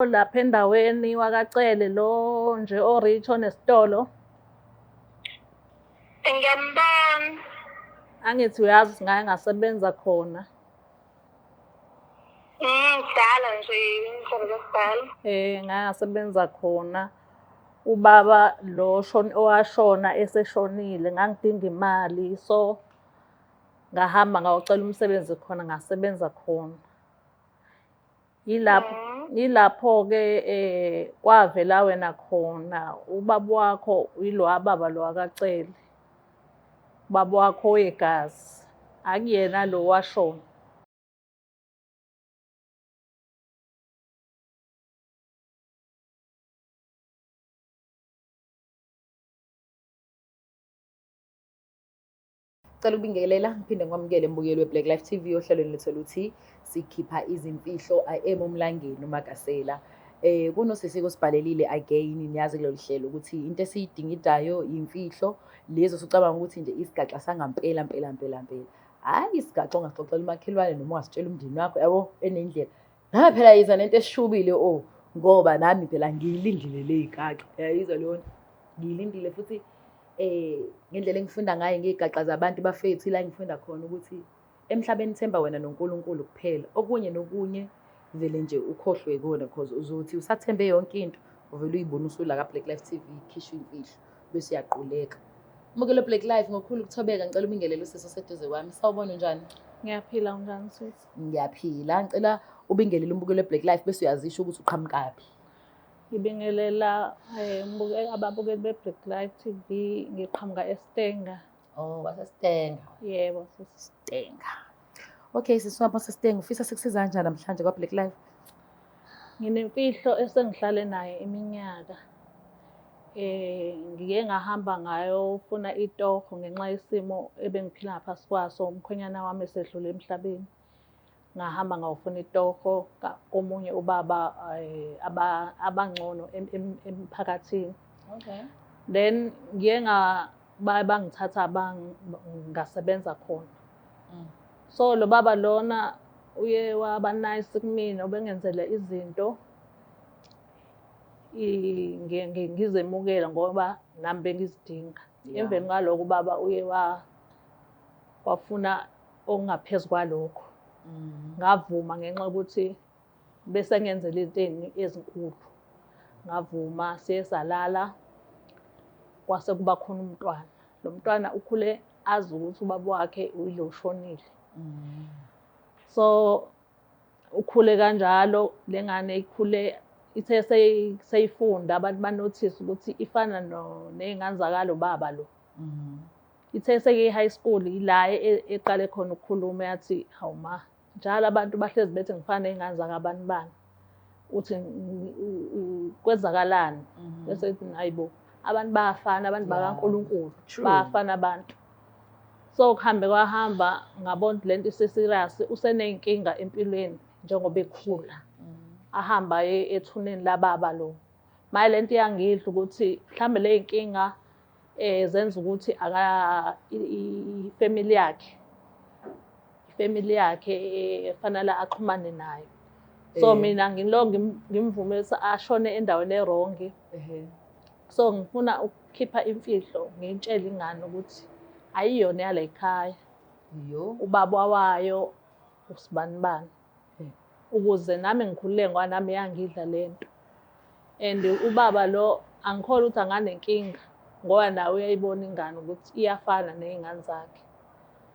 Lapha endaweni wakacele lo nje o-rich onesitolo. Ngiyambona. Angithi uyazi singake ngasebenza khona. Kudala nje inhlobo zakudala. Ngake ngasebenza khona. Ubaba lo owashona eseshonile ngangidinga imali, so ngahamba ngawucela umsebenzi khona ngasebenza khona. Yilapho-ke kwavela wena khona ubaba wakho yilowa baba lo wakacele. Ubaba wakho wegazi, akuyena lo washona. Cela ukubingelela ngiphinde ngikwamukele mbukeli we-Black Life TV ohlelweni lethu oluthi sikhipha izimfihlo emumlangeni uMagasela. Kunosisiko sibhalelile again niyazi kulolu hlelo ukuthi into esiyidingidayo imfihlo lezo sicabanga ukuthi nje isigaxa sangampela mpela. Hayi isigaxa ongaxoxela umakhelwane noma ungasitshela umndeni wakho yabo enendlela. Phela yiza nento esishubile ngoba nami phela ngiyilindile le igaxa. Uyayizwa leyo ngiyilindile futhi ngendlela engifunda ngayo ngegaxa zabantu bafethu la ngifunda khona ukuthi emhlabeni themba wena noNkulunkulu kuphela. Okunye nokunye vele nje ukhohlwe ikona because uzothi usathembe yonke into uvele uyibone usula ka-Black Life TV ikhishwa imfihlo bese uyaquleka. Mbukelo Black Life ngokukhulu ukuthobeka ngicela ubingelele usiso seduze kwami. Sawubona njani? Ngiyaphila unjani sis? Ngiyaphila. Ngicela ubingelele umbukelo Black Life bese uyazisho ukuthi uqhamukaphi. Ngibingelela ababukeli be-Black Life TV, ngiqhamuka eStenga. WaseStenga. Yebo, Stenga. Okay, siswapha seStenga ufisa sikusiza kanjani namhlanje kwa-Black Life? Nginemfihlo esengihlale naye iminyaka. Ngike ngahamba ngayofuna itoho ngenxa yesimo ebengiphila ngaphasi kwaso umkhwenyana wami esedlule emhlabeni. Ngahamba ngawufuna itoho komunye ubaba abangcono emphakathini. Okay. Then ngiye bangithatha ngasebenza khona. So lo baba lona uye waba nice kumina, ubengenzele izinto ngizemukela ngoba nami bengizidinga. Emveni kwalokho ubaba uye wafuna okungaphezu kwalokho. Ngavuma ngenxa yokuthi bese ngenzela izinto ezinkulu. Ngavuma siye salala kwase kuba khona umntwana. Lo mntwana ukhule azi ukuthi ubaba wakhe uyilo ushonile. So ukhule kanjalo lengane ikhule ithe seyifunda abantu banotice ukuthi ifana nezingane zakalo baba lo. Ithe seke-high school ila eqale khona ukukhuluma yathi hawu ma njalo abantu bahlezi bethi ngifana nezingane zakabani bani. Uthi kwenzakalani? Bese ethi hayibo abantu bayafana, abantu bakaNkulunkulu bayafana abantu. So kuhambe kwahamba ngabona lento ise-serious, useney'nkinga empilweni njengoba ekhula. Ahamba ethuneni lababa lo. Maye lento iyangidla ukuthi mhlambe le y'nkinga zenza ukuthi ifamily yakhe fanele axhumane nayo. So mina ngimvumisa ashone endaweni erongi. So ngifuna ukukhipha imfihlo ngiyitshele ingane ukuthi ayiyona yala ekhaya. Ubaba wayo usibanibani. Ukuze nami ngikhulule ngoba nami yangidla lento. And ubaba lo angikholwa ukuthi anganenkinga ngoba nawe uyayibona ingane ukuthi iyafana nezingane zakhe.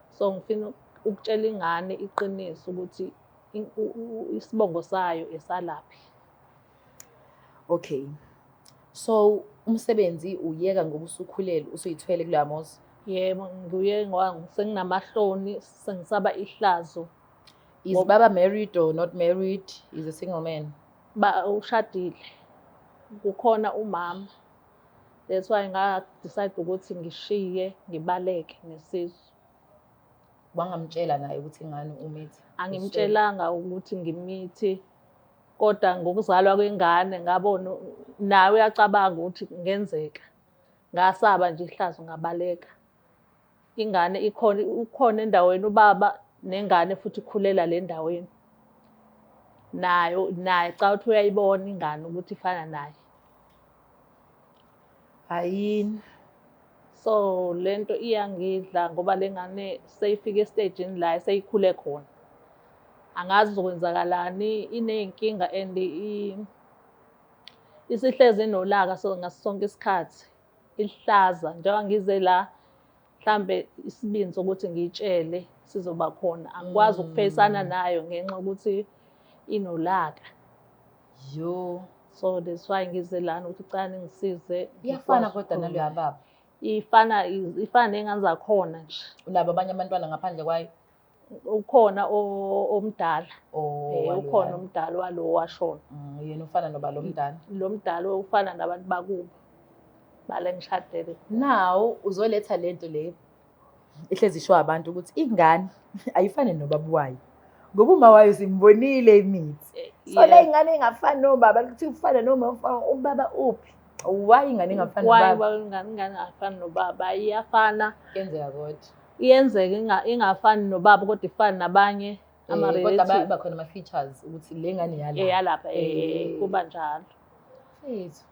So ngifuna ukutshela ingane iqiniso ukuthi isibongo sayo esalaphi. Okay. So umsebenzi uyeka ngoba usukhulele usuyithwele kuloya muzi? Yebo, ngiye ngoba senginamahloni sengisaba ihlazo. Is baba married or not married? Is a single man? Ushadile. Kukhona umama. That's why decide ukuthi ngishiye ngibaleke nesizwe. Wangamtshela naye ukuthi ingane umithi? Angimtshelanga ukuthi ngimithi. Kodwa ngokuzalwa kwengane ngabona nawe uyacabanga ukuthi kungenzeka. Ngasaba nje ihlazo ngabaleka. Ingane ukhona endaweni ubaba nengane futhi ikhulela le ndaweni. naye cha uthi uyayibona ingane ukuthi ifana naye. Hayini. So lento iyangidla ngoba lengane seyifike esitejini la seyikhule khona. Angazi uzokwenzakalani, iney'nkinga and isihlezi inolaka so ngaso sonke isikhathi ilihlaza njengoba ngize la mhlambe isibindi sokuthi ngiyitshele sizoba khona. Angikwazi ukufeyisana nayo ngenxa yokuthi inolaka. Yo. So that's why ngize lana ukuthi cala ningisize. Iyafana kodwa naloya baba. Ifana ney'ngane zakhona nje. Unabo abanye abantwana ngaphandle kwayo? Ukhona omdala. Oh, ukhona omdala walo washona. Yena ufana noba lo mdala. Lo mdala ufana nabantu bakubo. Bale ngishadele. Now uzoletha lento le ihlezi isho abantu ukuthi ingane ayifane nobaba wayo. Ngoba uma wayo simbonile imithi. So le ingane ingafani nobaba kuthi ufana noma ubaba uphi? Why ingane ingafani nobaba? Why ingane ingafani nobaba? Iyafana. Yenzeka kodwa. Iyenzeka ingafani nobaba kodwa ifana nabanye ama-relatives. Kodwa bakhona ama-features ukuthi le ngane yalapha. Yalapha kuba njalo. Fethu.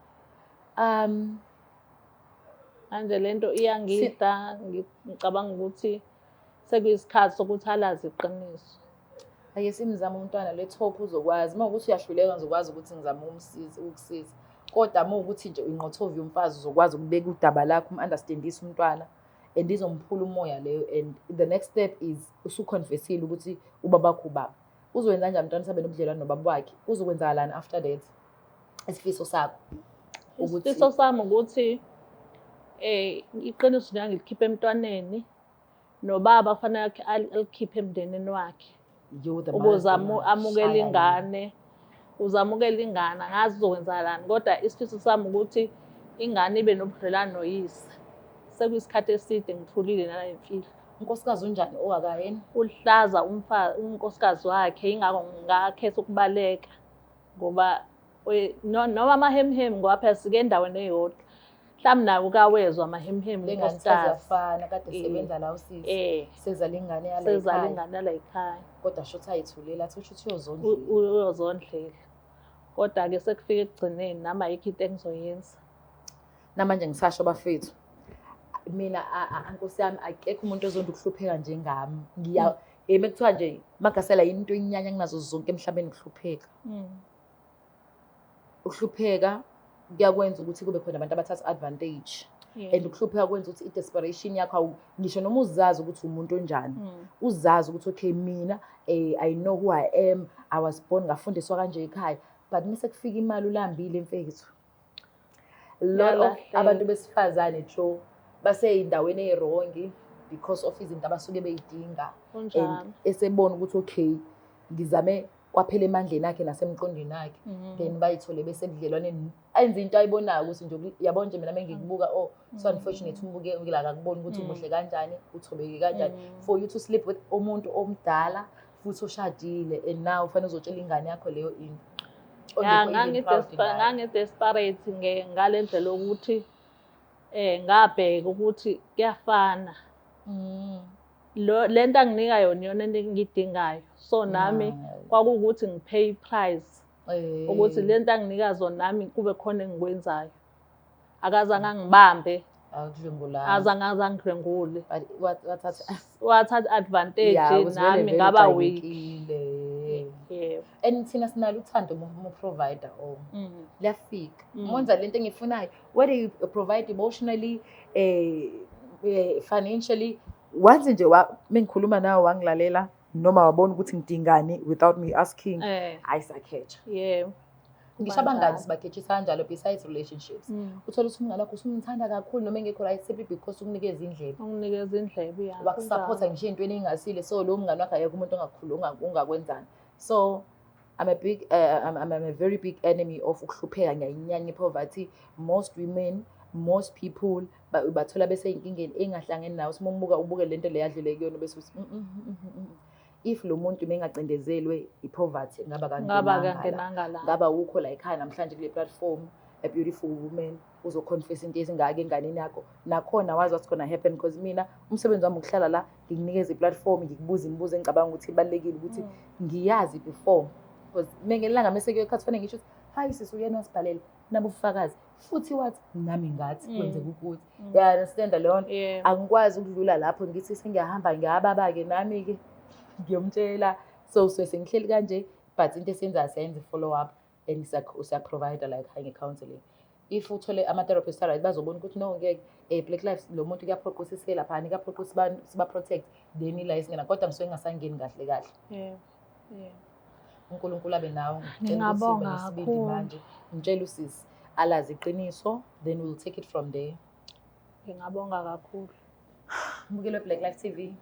Manje lento iyangida ngicabanga ukuthi sekuyisikhathi sokuthi alazi iqiniso. Ake simzama umntwana le top uzokwazi. Uma ukuthi uyahluleka ngizokwazi ukuthi ngizame ukusiza. Kodwa uma ukuthi nje inqothovi yomfazi uzokwazi ukubeka udaba lakho understandisa umntwana and izomphula umoya leyo and the next step is usuconfessile ukuthi ubabakho ubaba. Uzokwenza kanjani umntwana sabe nobudlelwano nobaba wakhe? Uzokwenzakalani after that? Isifiso sakho. Isifiso sami ukuthi iqiniso nje ngilikhiphe emntwaneni nobaba kufanele alikhiphe emndenini wakhe. Ukuze amukele ingane. Uzamukela ingane angazi uzokwenzakalani kodwa isifiso sami ukuthi ingane ibe nobudlelwano noyise. Sekuyisikhathi eside ngithulile nale mfihlo. Unkosikazi unjani owakayena? Ulihlaza unkosikazi wakhe ingakho ngakhetha ukubaleka ngoba noma amahemhem ngoba phela sike endaweni eyodwa. Mhlawumbe naye ukawezwa amahemhem unkosikazi afana kade sebenza la usisi. Sezala ingane yala ekhaya. Sezala ingane yala ekhaya. Kodwa shothi ayithulela athi usho uyozondlela. Kodwa-ke sekufika ekugcineni nama ayikho into engizoyenza. Namanje ngisasho bafethu. Mina ankosi yami akekho umuntu ozonda ukuhlupheka njengami. Ekuthiwa nje magasela into inyanya nginazo zonke emhlabeni ukuhlupheka. Ukuhlupheka kuyakwenza ukuthi kube khona abantu abathatha advantage. And ukuhlupheka kwenza ukuthi i-desperation yakho ngisho noma uzazi ukuthi umuntu onjani. Uzazi ukuthi okay mina I know who I am. I was born ngafundiswa kanje ekhaya. But mase kufika imali ulambile mfethu. Lot of abantu besifazane tho baseyindaweni ezirongi because of izinto abasuke beyidinga. Esebona ukuthi okay ngizame kwaphela emandleni akhe nasemqondweni akhe. Then bayithole bese budlelwaneni enza into ayibonayo ukuthi nje yabona nje mina mengikubuka so unfortunate umbuke ngila akubona ukuthi umuhle kanjani uthobeke kanjani for you to sleep with umuntu omdala futhi oshadile and now ufanele uzotshela ingane yakho leyo into. Ngangidesperate ngale ndlela ukuthi ngabheka ukuthi kuyafana. Lento anginika yona engiyidingayo. So nami kwakuwukuthi ngipay iprice. Ukuthi lento anginika zona nami kube khona engikwenzayo. Akazange angibambe. Azange angidlwengule. Wathatha advantage nami ngaba weak. And thina sinalo uthando mo-provider liyafika. Mwenza lento engifunayo. Whether you provide emotionally, financially, once nje mengikhuluma nawe wangilalela noma wabona ukuthi ngidingani without me asking, ayisakhetha. Ngisho abangani sibakhetshisa kanjalo besides relationships. Uthola ukuthi umngane wakho usumthanda kakhulu noma engekho right simply because ukunikeza indlebe. Ukunikeza indlebe yakho. Bakusupporta ngisho entweni engasile so lo mngane wakho ayekho umuntu ongakhuluma ungakwenzani. So I'm a very big enemy of ukuhlupheka ngiyayinyanya poverty. Most women, most people bathola bese inkingeni engahlangene nawo simumbuka ubuke lento le yadlule kuyona bese if lo muntu mengacindezelwe ipoverty ngaba kangenanga ngaba ukho la ekhaya namhlanje kule platform a beautiful woman uzoconfess into ezingaka enganeni yakho nakhona wazi what's gonna happen because mina umsebenzi wami ukuhlala la ngikunikeza iplatform ngikubuza imibuzo engicabanga ukuthi ibalekile ukuthi ngiyazi before because mengelanga mase kuyokhathi fanele ngisho hayi sisi uyena wasibhalela nabo ubufakazi futhi wathi nami ngathi kwenzeka ukuthi ya understand leyo nto angikwazi ukudlula lapho ngithi sengiyahamba ngiyababa-ke nami-ke ngiyomtshela so sengihleli kanje but into esiyenzayo siyayenza i-follow up and siya-provide like high counseling if uthole ama-therapist right bazobona ukuthi no ngeke Black Lives lo muntu kuyaphoqa usisike laphana kuyaphoqa siba-protect then ila esingena kodwa ngisuke ngingasangeni kahle kahle uNkulunkulu abe nawe ngiyabonga kakhulu manje ngitshela usisi alazi iqiniso then we'll take it from there. Ngiyabonga kakhulu mbukelo Black Life TV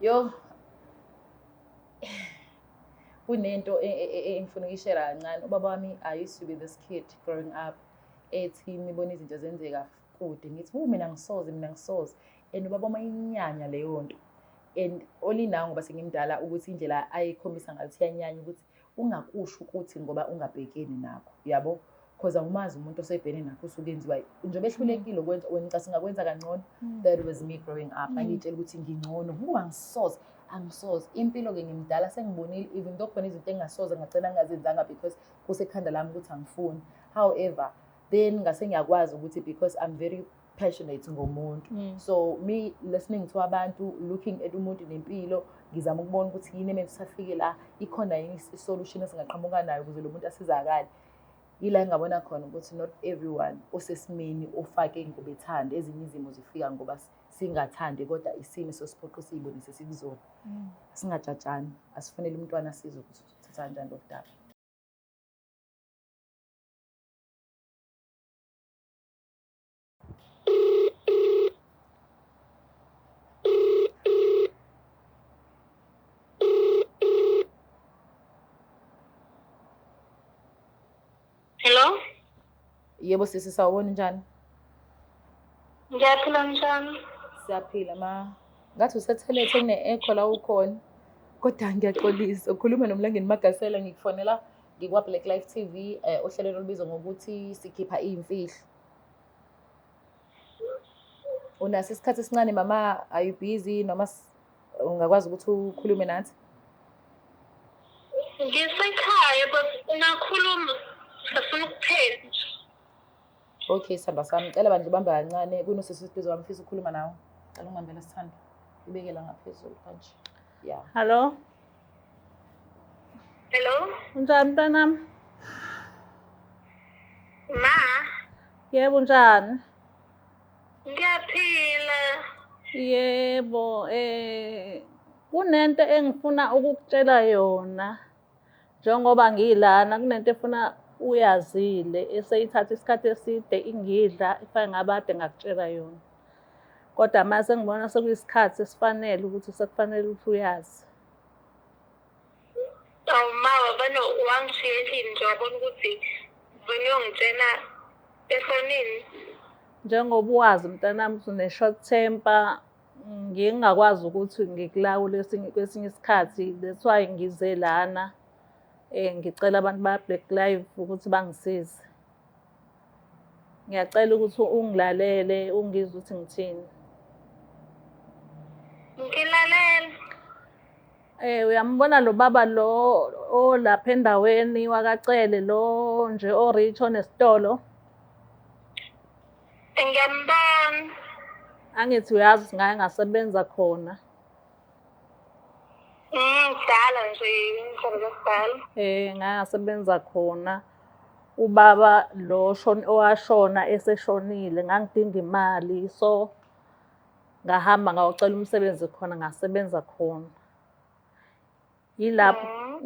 yo kunento engifuna ukuyishare kancane ubaba wami I used to be this kid growing up ethi ngibona izinto zenzeka kude ngithi mina ngisoze and ubaba umayinyanya leyo nto and olinawo ngoba sengimdala ukuthi indlela ayikhombisa ngathi iyanyanya ukuthi ungakusho ukuthi ngoba ungabhekeni nakho yabo because awumazi umuntu osebhene nakho usukenziwa njengoba ehlulekile ukwenza wena singakwenza kangcono that was me growing up angitshela ukuthi ngingcono angisoze impilo-ke ngimdala sengibonile even though khona izinto engingasoze ngagcina ngazenzanga because kusekhanda lami ukuthi angifuni however then ngase ngiyakwazi ukuthi because I'm very passionate ngomuntu so me listening to abantu looking at umuntu nempilo ngizama ukubona ukuthi yini emele safike la ikhona yini isolution esingaqhamuka nayo ukuze lo muntu asizakale yila ngabona khona ukuthi not everyone osesimeni ofake ingoba ethanda ezinye izimo zifika ngoba singathandi kodwa isimo sosiphoqa siyibonise sikuzona singajajani asifanele umntwana asize ukuthi uthatha kanjani lokudala. Hello? Yebo sisi sawubona njani? Ngiyaphila njani? Siyaphila ma. Ngathi usetholethe kune-echo la ukhona. Kodwa ngiyaxolisa ukhuluma noMlangeni Magasela ngikufonela ngikwa Black Life TV ohlelo olubizwa ngokuthi sikhipha iy'mfihlo. Unaso isikhathi esincane mama are you busy noma ungakwazi ukuthi ukhulume nathi? Ngisekhaya but ungakhuluma sifuna ukuphela. Okay sihamba sami cela bandle bamba kancane kunosisi isibizo wami mfisa ukukhuluma nawe. Cela ungihambele sithando. Ibekela ngaphezulu kanje. Yeah. Hello? Hello? Unjani mntanami? Ma? Yebo njani? Ngiyaphila. Yebo kunento engifuna ukukutshela yona njengoba ngilana kunento efuna uyazile eseyithatha isikhathi eside ingidla ifanye ngabade ngakutshela yona kodwa mase ngibona sekuyisikhathi esifanele ukuthi sekufanele ukuthi uyazi. Ma bano wangishiya endlini nje wabona ukuthi uyongitshena efonini. Njengoba uwazi mntanami ukuthi une-short temper ngingakwazi ukuthi ngikulawule kwesinye isikhathi that's why ngize lana ngicela abantu ba-Black Life ukuthi bangisize. Ngiyacela ukuthi ungilalele ungizwe ukuthi ngithini. Ngilalela. Uyambona lo baba lo olapha endaweni wakacele lo nje o-rich onesitolo? Ngiyambona. Angithi uyazi ukuthi ngake ngasebenza khona. Kudala nje ngikho kudala. Ngake ngasebenza khona. Ubaba lo owashona eseshonile ngangidinga imali so ngahamba ngawucela umsebenzi khona ngasebenza khona.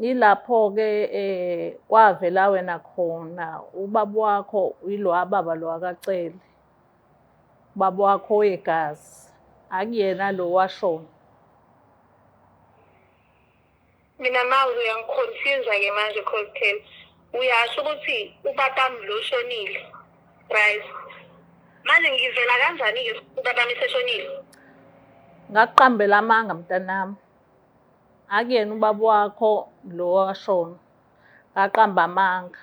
Yilapho-ke kwavela wena khona ubaba wakho yilo baba lo akacele. Ubaba wakho wegazi akuyena lo washona. Mina mawuzi uyangiconfuse-ke manje cocktail. Uyasho ukuthi ubabami lo shonile. Right. Manje ngivela kanjani-ke ubabami seshonile? Ngakuqambela amanga mntanami. Akuyena ubaba wakho lo washona. Ngaqamba amanga.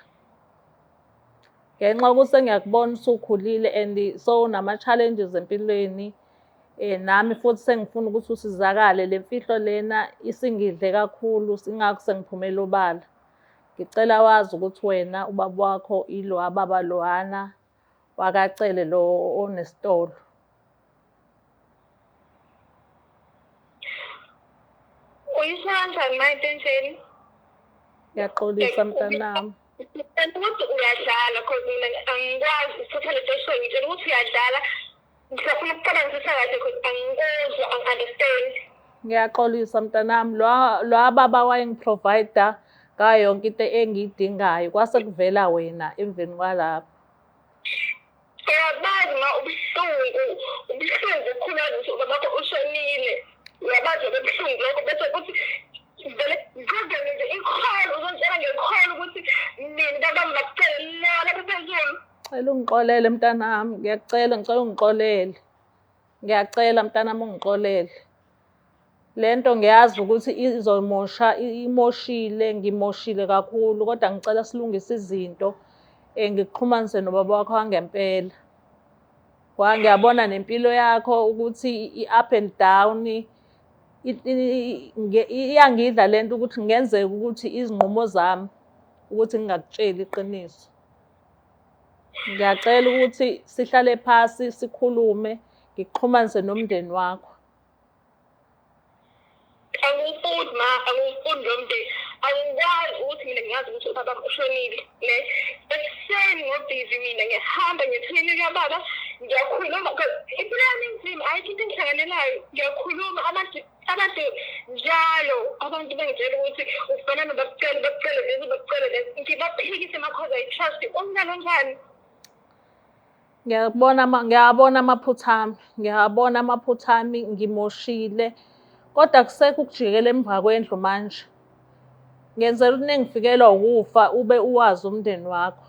Ngenxa yokuthi ngiyakubona usukhulile and so unama-challenges empilweni Nami futhi sengifuna ukuthi usizakale, le mfihlo lena isingidle kakhulu, singakho sengiphumela obala. Ngicela wazi ukuthi wena ubaba wakho ilo baba lohana wakacele lo onesitolo. Uyisho kanjani ma-intention? Ngiyaxolisa mntanami. Ukuthi uyadlala because mina angikwazi ukuthatha le nto ngitshela ukuthi uyadlala. Ngizofuna ukucabangisa kahle because angikuzwa, angi-understand. Ngiyaxolisa mntanami, lo baba wayengiprovide ngayo yonke into engiyidingayo, kwase kuvela wena emveni kwalapho. Uyabazi ma ubuhlungu ukukhuluma ukuthi ubaba wakho ushonile. Uyabazi ubuhlungu lokho bese kuthi vele ngizokwenza nje ikholo, uzongitshela ngekholo ukuthi mina baba ngicela lapha phezulu. Cela ungixolele mntanami, ngiyacela ungixolele. Ngiyacela mntanami ungixolele. Le nto ngiyazi ukuthi imoshile, ngimoshile kakhulu, kodwa ngicela silungise izinto. Ngikuxhumanise nobaba wakho wangempela. Ngiyabona nempilo yakho ukuthi i-up and down, iyangidla le nto ukuthi ngenzeka ukuthi izinqumo zami ukuthi ngingakutsheli iqiniso. Ngiyacela ukuthi sihlale phasi sikhulume, ngikuxhumanise nomndeni wakho. Angifuni ma, angifuni lo mndeni. Angikwazi ukuthi mina ngiyazi ukuthi ubaba ushonile. Ekuseni ngobhizi mina ngiyahamba ngiyethuneni kababa, ngiyakhuluma impilo yami inzima, ayikho into engihlanganelayo. Ngiyakhuluma abantu njalo abantu bengitshela ukuthi ufanele bakucele lezi. Ngibaphikise because I trust you. Unjalo njani? Ngiyabona amaphutha ami, ngimoshile. Kodwa kusekho ukujikela emva kwendlu manje. Ngenzela ukuthi nengifikelwa ukufa ube uwazi umndeni wakho.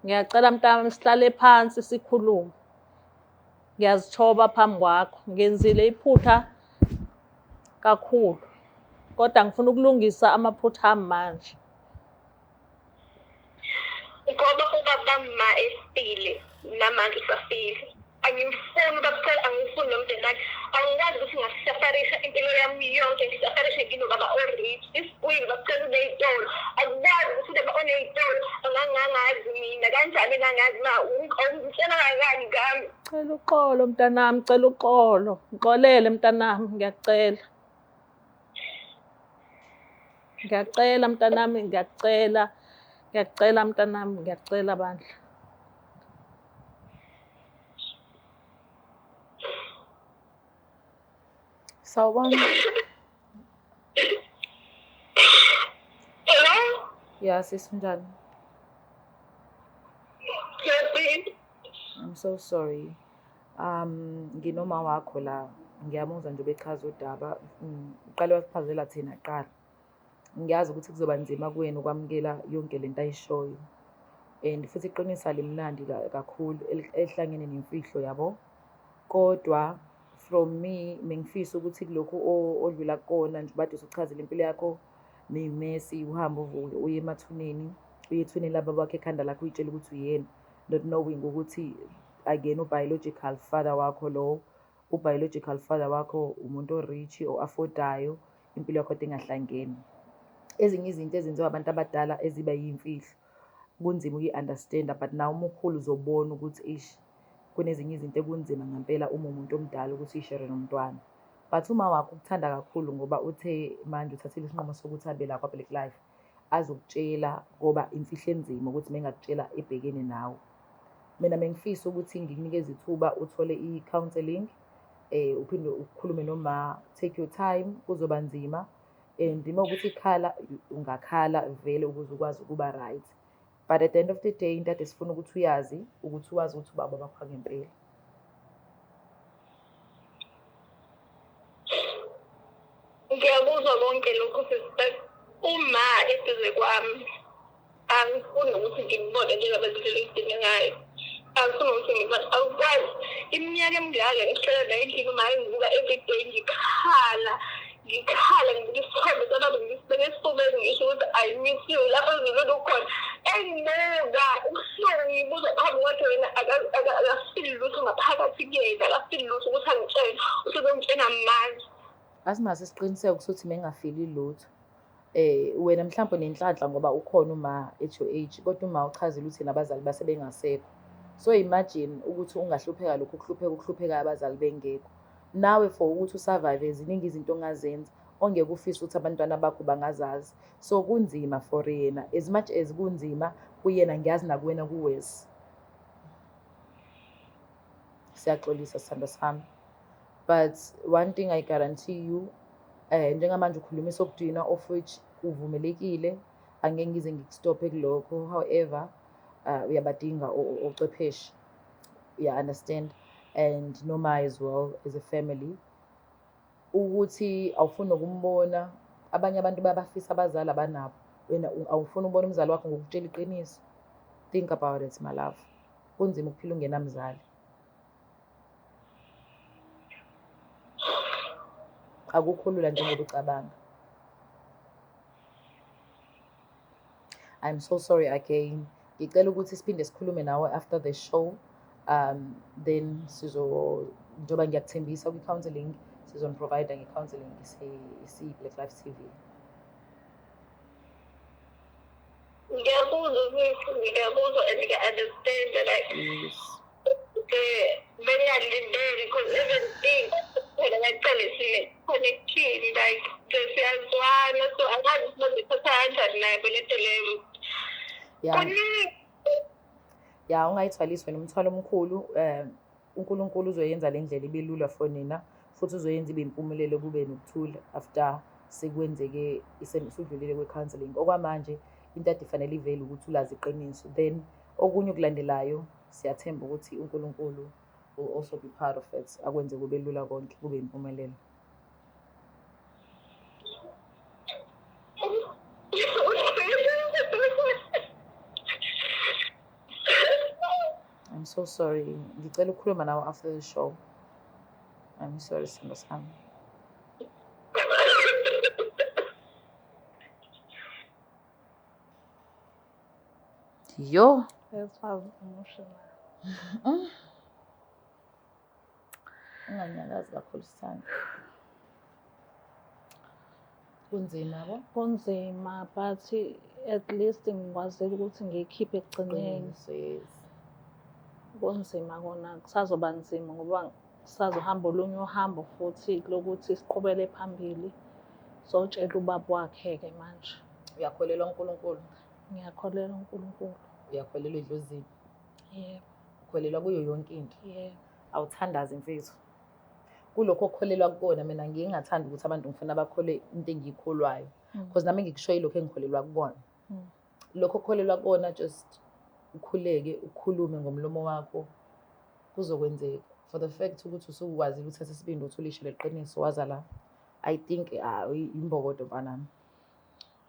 Ngiyacela mntanami sihlale phansi sikhulume. Ngiyazithoba phambi kwakho. Ngenzile iphutha kakhulu. Kodwa ngifuna ukulungisa amaphutha ami manje. Ngoba ubaba ma esile namanje usafile. Angifuni bakucela, angifuni nomndeni wakhe. Angikwazi ukuthi ngasisafarisha impilo yami yonke, ngisafarishe kino baba o-rich. Isibuyile bakucela uney'tolo. Akukwazi ukuthi ubaba oney'tolo angangazi mina kanjani engangazi ma ungitshela kangani ngami. Cela uxolo mntanami, cela uxolo. Ngixolele mntanami, ngiyacela. Ngiyacela mntanami, ngiyacela. Ngiyacela mntanami, ngiyacela bandla. Sawubona. Hello? Yeah, sisinjani? I'm so sorry. Nginoma wakho la, ngiyamuzwa nje bechaza udaba. Uqale wasiphazela thina kuqala. Ngiyazi ukuthi kuzoba nzima kuwena ukwamukela yonke lento ayishoyo. And futhi iqinisa limnandi kakhulu ehlangene nemfihlo yabo. Kodwa from me mengifisa ukuthi kulokhu odlula kona nje bade usuchazela impilo yakho nemesi uhamba uvuke uye emathuneni uyethuneni laba bakhe ekhanda lakho uyitshela ukuthi uyena, not knowing ukuthi again ubiological father wakho ubiological father wakho umuntu o-rich o-affordayo, impilo yakho engahlangene. Ezinye izinto ezenziwa abantu abadala eziba yimfihlo kunzima ukuyi-understanda, but nawe uma ukhulu uzobona ukuthi kunezinye izinto ekunzima ngempela uma umuntu omdala ukuthi uyishere nomntwana. But uma wakho ukuthanda kakhulu ngoba uthe manje uthathile isinqumo sokuthi abe la kwa-Black Life, azokutshela ngoba imfihlo enzima ukuthi mengakutshela ebhekene nawe. Mina bengifisa ukuthi ngikunikeze ithuba uthole i-counselling, uphinde ukhulume noma, take your time, kuzoba nzima. And uma ukuthi ikhala ungakhala vele ukuze ukwazi ukuba right. But at the end of the day into esifuna ukuthi uyazi ukuthi ubaba bakho ngempela. Ngiyakuzwa konke lokho sister. Uma eduze kwami angifuni ukuthi ngibone njengabazizwe engidinga ngayo. Angifuni ukuthi ngibone awukwazi iminyaka emingaka ngihlala nayo endlini uma ngivuka everyday ngikhala ngibuka isithombe sababa ngisibeke esifubeni ngisho ukuthi I miss you lapho zilolu khona. Engibuka ubuhlungu ngibuza phambi kwakhe wena akafili lutho ngaphakathi kuyena, akafili lutho ukuthi engamazi. Asimase isiqiniseko sokuthi mengafili lutho. Wena mhlawumbe nenhlanhla ngoba ukhona uma at your age, kodwa uma uchazile ukuthi nabazali base bengasekho. So imagine ukuthi ungahlupheka lokhu kuhlupheka abazali bengekho. Nawe for ukuthi usurvive ziningi izinto ongazenza ongeke ufise ukuthi abantwana bakho bangazazi. So kunzima for yena, as much as kunzima kuyena ngiyazi nakuwena kuwesi. Siyaxolisa sithando sami. But one thing I guarantee you, njengamanje ukhuluma isokudina of which uvumelekile, angeke ngize ngikustophe kulokho. However, uyabadinga ocwepheshe. You understand? And noma as well as a family. Ukuthi awufuni ukumbona abanye abantu babafisa abazali abanabo. Wena awufuni ukubona umzali wakho ngokutshela iqiniso. Think about it, my love. Kunzima ukuphila ungenamzali. Akukho lula njengoba ucabanga. I'm so sorry again. Ngicela ukuthi siphinde sikhulume nawe after the show. Then njoba ngiyakuthembisa kwi-counseling, sizoniprovide nge-counseling Black Life TV. Ngiyabuzwa and ngiya-understand like bengiyalindele because everything ngiyaqalisile connecting like siyazwana, so angazi ukuthi ngizothatha kanjani naye belento leyo. Ya ungayithwalisi wena umthwalo omkhulu. uNkulunkulu uzoyenza le ndlela ibe lula for nina, futhi uzoyenza ibe impumelelo kube nokuthula after sekwenzeke isudlulile kwe-counseling. Okwamanje into ade fanele ivele ukuthi ulazi iqiniso, then okunye okulandelayo siyathemba ukuthi uNkulunkulu will also be part of it, akwenze kube lula konke, kube impumelelo. I'm so sorry. Ngicela ukukhuluma nawe after the show. I'm sorry, sithando sami. Yo. That's why I'm emotional. Unganyakazi kakhulu sithando. Kunzima bo? Kunzima, but at least ngikwazile ukuthi ngiyikhiphe ekugcineni. Yes. Kunzima kona, kusazoba nzima ngoba kusazohamba olunye uhambo futhi lokuthi siqhubele phambili. Sotshela ubaba wakhe-ke manje. Uyakholelwa uNkulunkulu? Ngiyakholelwa uNkulunkulu. Uyakholelwa edlozini? Yebo. Ukholelwa kuyo yonke into? Yebo. Awuthandazi mfethu. Kulokho okukholelwa kukona mina ngingathanda ukuthi abantu ngifuna bakhole into engiyikholwayo, because nami ngikushoye lokho engikholelwa kukona. Lokho okukholelwa kukona just ukhuleke ukhulume ngomlomo wakho kuzokwenzeka. For the fact ukuthi usukwazile uthatha isibindi uthulishe leqiniso waza la, I think imbokodo banami.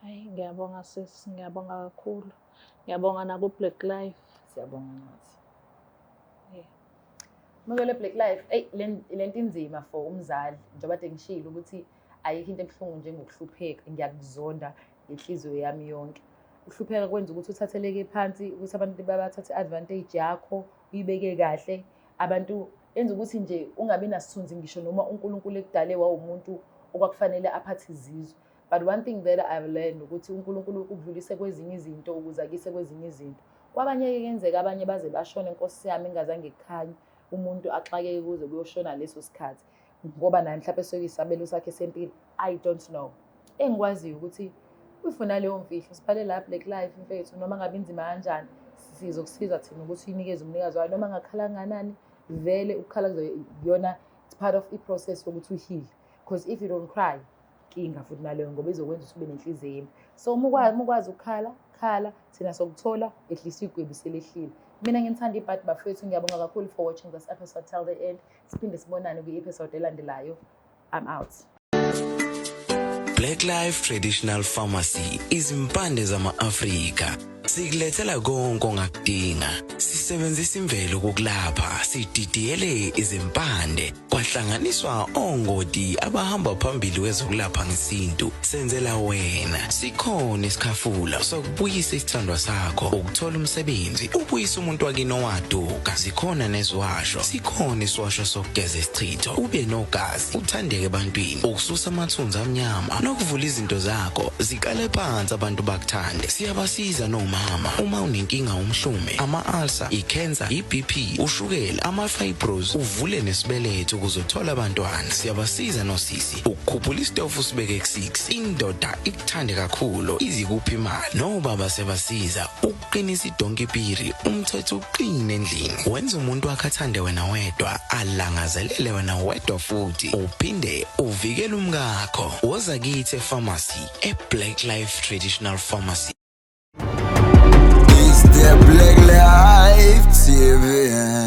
Hayi ngiyabonga sis, ngiyabonga kakhulu. Ngiyabonga naku Black Life. Siyabonga nathi. Yeah. Mangele Black Life, lento inzima for umzali njengoba ade ngishilo ukuthi ayikho into ebuhlungu njengokuhlupheka. Ngiyakuzonda ngenhliziyo yami yonke. Uhlupheka kwenza ukuthi uthatheleke phansi, ukuthi abantu babathathe advantage yakho, uyibeke kahle. Abantu enza ukuthi nje ungabi nasithunzi ngisho noma uNkulunkulu ekudale wawumuntu okwakufanele aphathe izizwe. But one thing that I've learned ukuthi uNkulunkulu ukudlulise kwezinye izinto ukuze akise kwezinye izinto. Kwabanye kuyenzeka abanye baze bashone, Nkosi yami ingazange ikhanye, umuntu axakeke kuze kuyoshona leso sikhathi ngoba naye mhlawumbe sokuyisabelo sakhe sempilo. I don't know. Engikwaziyo ukuthi ufuna leyo mfihlo sibhale la Black Life mfethu, noma ngabe inzima kanjani sizokusiza thina ukuthi uyinikeze umnikazi wayo, noma ngakhala kangakanani vele ukukhala kuyona, it's part of the process ukuthi uhile, because if you don't cry inkinga futhi naleyo ngoba izokwenza ukuthi ube nenhliziyo embi. So umukwazi ukukhala thina sokuthola at least igwebu selehlile. Mina ngimthanda ibhadi bafethu, ngiyabonga kakhulu for watching this episode till the end. Siphinde sibonane kwi-episode elandelayo. I'm out. Black Life Traditional Pharmacy izimpande zama-Afrika. Sikulethela konke ongakudinga. Sisebenzisa imvelo kokulapha, sididiyele izimpande, kwahlanganiswa ongoti abahamba phambili kwezokulapha ngesintu. Senzela wena, sikhona isikhafula sokubuyisa isithandwa sakho, ukuthola umsebenzi, ubuyisa umuntu wakini owaduka. Sikhona nezwasho, sikhona iswasho sokugeza isichitho, ube nogazi, uthandeke ebantwini, ukususa amathunzi amnyama, nokuvula izinto zakho zikale phansi abantu bakuthande. Siyabasiza nomama uma unenkinga umhlume, ama-ulcer, i-cancer, i-BP, ushukela, ama-fibros, uvule nesibeletho ukuzothola abantwana. Siyabasiza nosisi ukukhuphula isitofu usibeke ku-6, indoda ikuthande kakhulu izikuphi imali. Nobaba sebasiza ukuqinisa idonkipiri, umthetho uqine endlini, wenza umuntu wakhe athande wena wedwa, alangazelele wena wedwa futhi uphinde uvikele umkakho. Woza kithi epharmacy, eBlack Life Traditional Pharmacy. It's the Black Life TV.